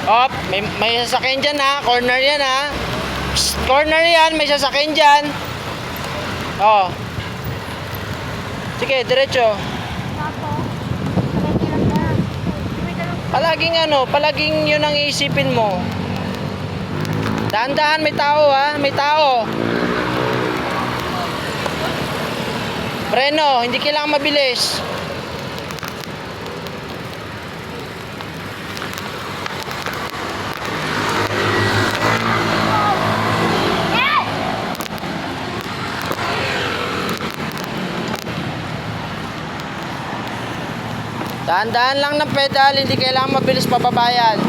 Oh, may sasakyan dyan ha. Corner yan ha. Psst, corner yan. May sasakyan dyan. Oh. Sige, diretso. Palaging yun ang iisipin mo. Dahan-dahan, may tao ha. May tao. Preno, hindi kailangan mabilis. Dahan-dahan lang ng pedal, hindi kailangan mabilis pababayan.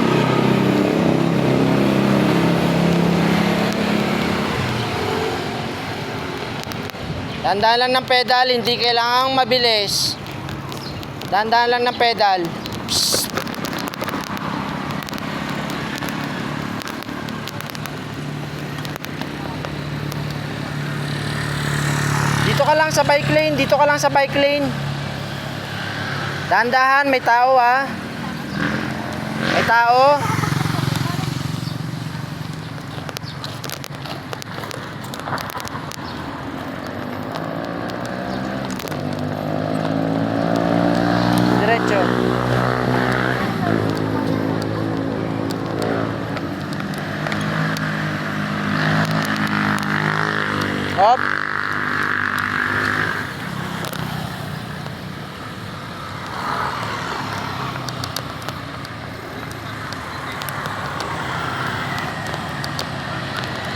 Dahan-dahan lang ng pedal, hindi kailangan mabilis. Dahan-dahan lang ng pedal. Psst. Dito ka lang sa bike lane, dito ka lang sa bike lane. Dahan-dahan, may tao ha. May tao. Diretso. Hop.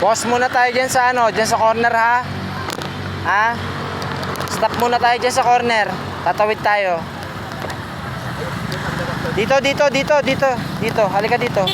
Pause muna tayo dyan sa dyan sa corner ha. Ha? Stop muna tayo dyan sa corner. Tatawid tayo. Dito. Halika dito.